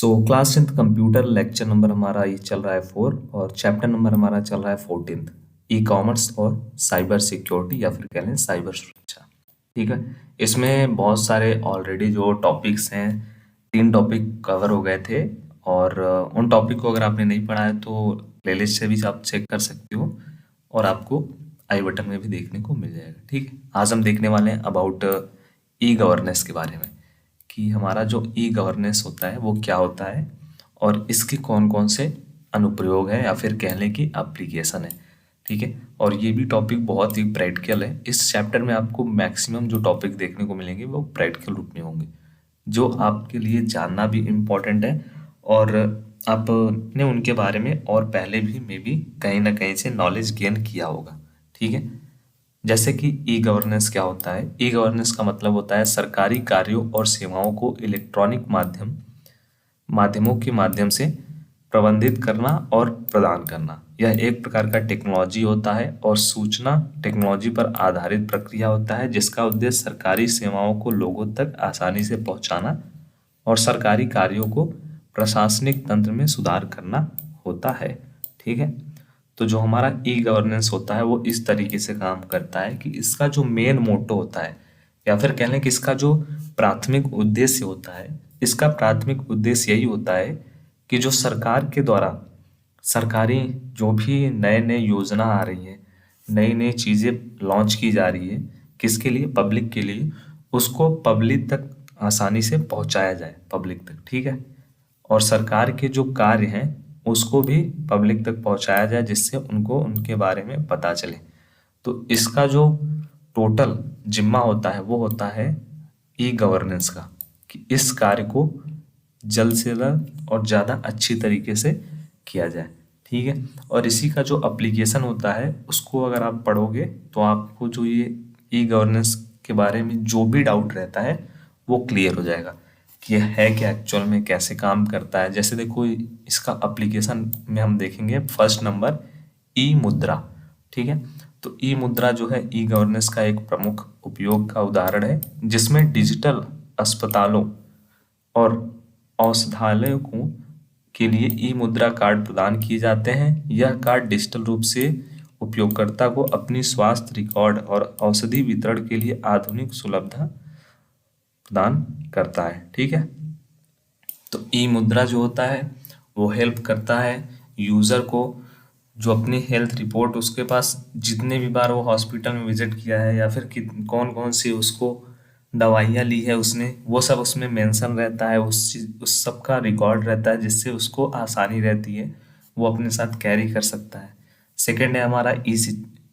Class 10th computer lecture number हमारा ये चल रहा है 4 और चैप्टर नंबर हमारा चल रहा है 14th ई कॉमर्स और साइबर सिक्योरिटी या फिर कह लें साइबर सुरक्षा। ठीक है, इसमें बहुत सारे ऑलरेडी जो टॉपिक्स हैं 3 टॉपिक कवर हो गए थे और उन टॉपिक को अगर आपने नहीं पढ़ा है तो प्लेलिस्ट से भी आप चेक कर सकते हो और आपको आई बटन में भी देखने को मिल जाएगा। ठीक है, आज हम देखने वाले हैं अबाउट ई गवर्नेंस के बारे में कि हमारा जो ई गवर्नेंस होता है वो क्या होता है और इसके कौन कौन से अनुप्रयोग है या फिर कह लें कि एप्लीकेशन है। ठीक है, और ये भी टॉपिक बहुत ही प्रैक्टिकल है। इस चैप्टर में आपको मैक्सिमम जो टॉपिक देखने को मिलेंगे वो प्रैक्टिकल रूप में होंगे, जो आपके लिए जानना भी इम्पोर्टेंट है और आपने उनके बारे में और पहले भी मे बी कहीं ना कहीं से नॉलेज गेन किया होगा। ठीक है, जैसे कि ई गवर्नेंस क्या होता है। ई गवर्नेंस का मतलब होता है सरकारी कार्यों और सेवाओं को इलेक्ट्रॉनिक माध्यमों के माध्यम से प्रबंधित करना और प्रदान करना। यह एक प्रकार का टेक्नोलॉजी होता है और सूचना टेक्नोलॉजी पर आधारित प्रक्रिया होता है जिसका उद्देश्य सरकारी सेवाओं को लोगों तक आसानी से पहुंचाना और सरकारी कार्यों को प्रशासनिक तंत्र में सुधार करना होता है। ठीक है, तो जो हमारा ई गवर्नेंस होता है वो इस तरीके से काम करता है कि इसका जो मेन मोटो होता है या फिर कह लें कि इसका जो प्राथमिक उद्देश्य होता है, इसका प्राथमिक उद्देश्य यही होता है कि जो सरकार के द्वारा सरकारी जो भी नए नए योजना आ रही है, नई नई चीज़ें लॉन्च की जा रही है, किसके लिए? पब्लिक के लिए, उसको पब्लिक तक आसानी से पहुंचाया जाए पब्लिक तक। ठीक है, और सरकार के जो कार्य हैं उसको भी पब्लिक तक पहुंचाया जाए जिससे उनको उनके बारे में पता चले। तो इसका जो टोटल जिम्मा होता है वो होता है ई गवर्नेंस का, कि इस कार्य को जल्द से जल्द और ज़्यादा अच्छी तरीके से किया जाए। ठीक है, और इसी का जो एप्लीकेशन होता है उसको अगर आप पढ़ोगे तो आपको जो ये ई गवर्नेंस के बारे में जो भी डाउट रहता है वो क्लियर हो जाएगा कि यह है क्या, एक्चुअल में कैसे काम करता है। जैसे देखो इसका एप्लीकेशन में हम देखेंगे फर्स्ट नंबर ई मुद्रा। ठीक है, तो ई मुद्रा जो है ई गवर्नेंस का एक प्रमुख उपयोग का उदाहरण है जिसमें डिजिटल अस्पतालों और औषधालयों के लिए ई मुद्रा कार्ड प्रदान किए जाते हैं। यह कार्ड डिजिटल रूप से उपयोगकर्ता को अपनी स्वास्थ्य रिकॉर्ड और औषधि वितरण के लिए आधुनिक सुलभता प्रदान करता है। ठीक है, तो ई मुद्रा जो होता है वो हेल्प करता है यूज़र को, जो अपनी हेल्थ रिपोर्ट उसके पास जितने भी बार वो हॉस्पिटल में विजिट किया है या फिर कौन कौन सी उसको दवाइयाँ ली है उसने, वो सब उसमें मेंशन रहता है, उस सब का रिकॉर्ड रहता है जिससे उसको आसानी रहती है, वो अपने साथ कैरी कर सकता है। सेकेंड है हमारा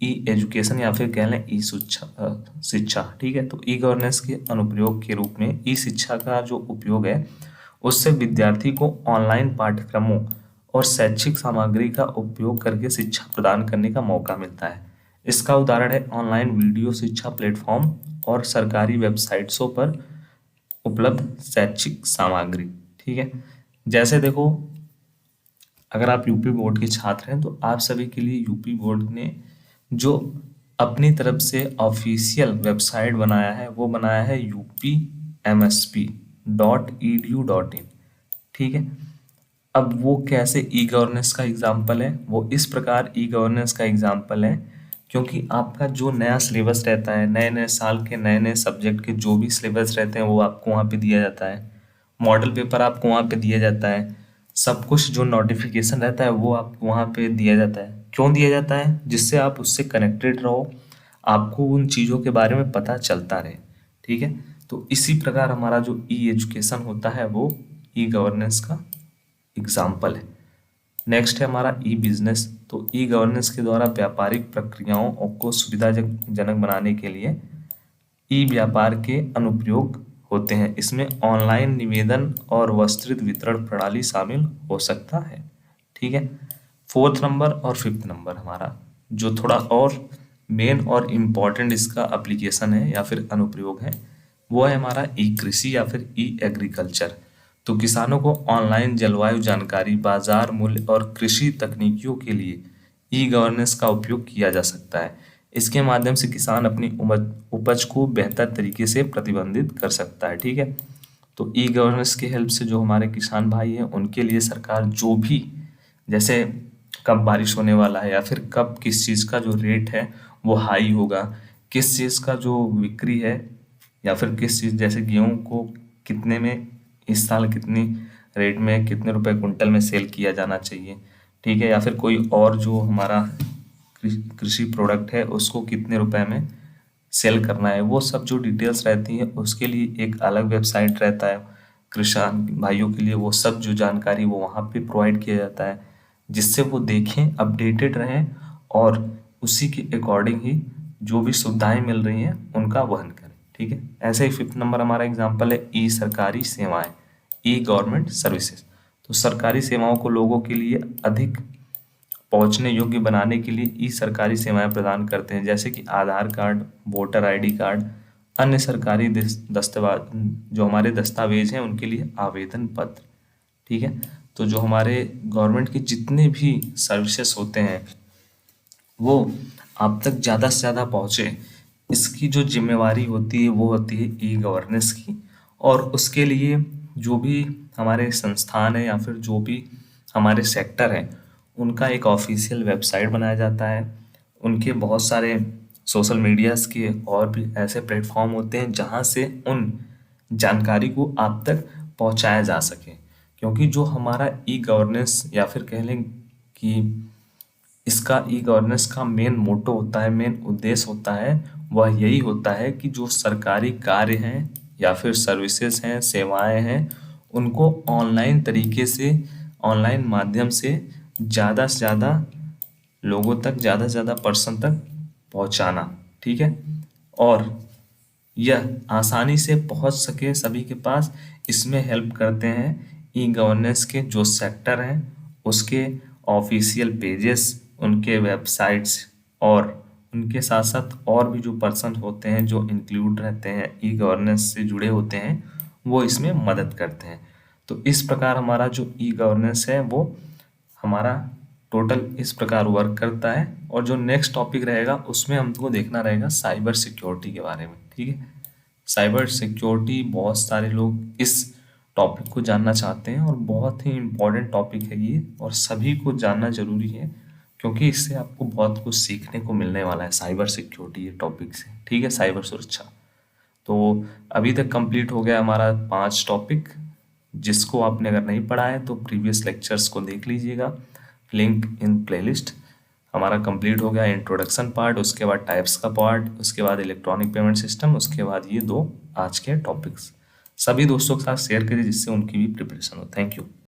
ई एजुकेशन या फिर कह लें ई शिक्षा। ठीक है, तो ई गवर्नेंस के अनुप्रयोग के रूप में ई शिक्षा का जो उपयोग है उससे विद्यार्थी को ऑनलाइन पाठ्यक्रमों और शैक्षिक सामग्री का उपयोग करके शिक्षा प्रदान करने का मौका मिलता है। इसका उदाहरण है ऑनलाइन वीडियो शिक्षा प्लेटफॉर्म और सरकारी वेबसाइट्सों पर उपलब्ध शैक्षिक सामग्री। ठीक है, जैसे देखो अगर आप यूपी बोर्ड के छात्र हैं तो आप सभी के लिए यूपी बोर्ड ने जो अपनी तरफ से ऑफिशियल वेबसाइट बनाया है वो बनाया है upmsp.edu.in। ठीक है, अब वो कैसे ई गवर्नेंस का एग्जाम्पल है, वो इस प्रकार ई गवर्नेंस का एग्जाम्पल है क्योंकि आपका जो नया सिलेबस रहता है, नए नए साल के नए नए सब्जेक्ट के जो भी सिलेबस रहते हैं वो आपको वहाँ पे दिया जाता है, मॉडल पेपर आपको वहाँ पे दिया जाता है, सब कुछ जो नोटिफिकेशन रहता है वो आपको वहाँ पे दिया जाता है। क्यों दिया जाता है? जिससे आप उससे कनेक्टेड रहो, आपको उन चीज़ों के बारे में पता चलता रहे। ठीक है, तो इसी प्रकार हमारा जो ई एजुकेशन होता है वो ई गवर्नेंस का एग्जाम्पल है। नेक्स्ट है हमारा ई बिजनेस। तो ई गवर्नेंस के द्वारा व्यापारिक प्रक्रियाओं को सुविधाजनक बनाने के लिए ई व्यापार के अनुप्रयोग होते हैं। इसमें ऑनलाइन निवेदन और विस्तृत वितरण प्रणाली शामिल हो सकता है। ठीक है, फोर्थ नंबर और फिफ्थ नंबर हमारा जो थोड़ा और मेन और इम्पॉर्टेंट इसका एप्लीकेशन है या फिर अनुप्रयोग है वो है हमारा ई कृषि या फिर ई एग्रीकल्चर। तो किसानों को ऑनलाइन जलवायु जानकारी, बाजार मूल्य और कृषि तकनीकियों के लिए ई गवर्नेंस का उपयोग किया जा सकता है। इसके माध्यम से किसान अपनी उपज को बेहतर तरीके से प्रबंधित कर सकता है। ठीक है, तो ई गवर्नेंस की हेल्प से जो हमारे किसान भाई हैं उनके लिए सरकार जो भी, जैसे कब बारिश होने वाला है या फिर कब किस चीज़ का जो रेट है वो हाई होगा, किस चीज़ का जो बिक्री है या फिर किस चीज़, जैसे गेहूं को कितने में इस साल कितनी रेट में कितने रुपए कुंटल में सेल किया जाना चाहिए, ठीक है, या फिर कोई और जो हमारा कृषि प्रोडक्ट है उसको कितने रुपए में सेल करना है, वो सब जो डिटेल्स रहती है उसके लिए एक अलग वेबसाइट रहता है किसान भाइयों के लिए। वो सब जो जानकारी वो वहाँ पे प्रोवाइड किया जाता है, जिससे वो देखें, अपडेटेड रहें और उसी के अकॉर्डिंग ही जो भी सुविधाएं मिल रही हैं उनका वहन करें, ठीक है। ऐसे ही 5th नंबर हमारा एग्जाम्पल है ई सरकारी सेवाएं, ई गवर्नमेंट सर्विसेज। तो सरकारी सेवाओं को लोगों के लिए अधिक पहुंचने योग्य बनाने के लिए ई सरकारी सेवाएं प्रदान करते हैं, जैसे कि आधार कार्ड, वोटर आईडी कार्ड, अन्य सरकारी दस्तावेज, जो हमारे दस्तावेज हैं उनके लिए आवेदन पत्र, ठीक है। तो जो हमारे गवर्नमेंट के जितने भी सर्विसेज होते हैं वो आप तक ज़्यादा से ज़्यादा पहुँचे, इसकी जो जिम्मेवारी होती है वो होती है ई गवर्नेंस की। और उसके लिए जो भी हमारे संस्थान है या फिर जो भी हमारे सेक्टर हैं उनका एक ऑफिशियल वेबसाइट बनाया जाता है। उनके बहुत सारे सोशल मीडियाज़ के और भी ऐसे प्लेटफॉर्म होते हैं जहाँ से उन जानकारी को आप तक पहुँचाया जा सके, क्योंकि जो हमारा ई गवर्नेंस या फिर कह लें कि इसका ई गवर्नेंस का मेन मोटो होता है, मेन उद्देश्य होता है, वह यही होता है कि जो सरकारी कार्य हैं या फिर सर्विसेज हैं, सेवाएं हैं, उनको ऑनलाइन तरीके से, ऑनलाइन माध्यम से ज़्यादा से ज़्यादा लोगों तक, ज़्यादा से ज़्यादा पर्सन तक पहुंचाना, ठीक है, और यह आसानी से पहुंच सके सभी के पास, इसमें हेल्प करते हैं ई गवर्नेंस के जो सेक्टर हैं उसके ऑफिशियल पेजेस, उनके वेबसाइट्स, और उनके साथ साथ और भी जो पर्सन होते हैं जो इंक्लूड रहते हैं ई गवर्नेंस से जुड़े होते हैं, वो इसमें मदद करते हैं। तो इस प्रकार हमारा जो ई गवर्नेंस है वो हमारा टोटल इस प्रकार वर्क करता है। और जो नेक्स्ट टॉपिक रहेगा उसमें हमको देखना रहेगा साइबर सिक्योरिटी के बारे में, ठीक है। साइबर सिक्योरिटी, बहुत सारे लोग इस टॉपिक को जानना चाहते हैं और बहुत ही इम्पोर्टेंट टॉपिक है ये, और सभी को जानना जरूरी है क्योंकि इससे आपको बहुत कुछ सीखने को मिलने वाला है साइबर सिक्योरिटी ये टॉपिक से, ठीक है, साइबर सुरक्षा। तो अभी तक कंप्लीट हो गया हमारा 5 टॉपिक, जिसको आपने अगर नहीं पढ़ा है तो प्रीवियस लेक्चर्स को देख लीजिएगा, लिंक इन प्लेलिस्ट। हमारा कंप्लीट हो गया इंट्रोडक्शन पार्ट, उसके बाद टाइप्स का पार्ट, उसके बाद इलेक्ट्रॉनिक पेमेंट सिस्टम, उसके बाद ये 2 आज के टॉपिक्स। सभी दोस्तों के साथ शेयर करिए जिससे उनकी भी प्रिपरेशन हो। Thank you.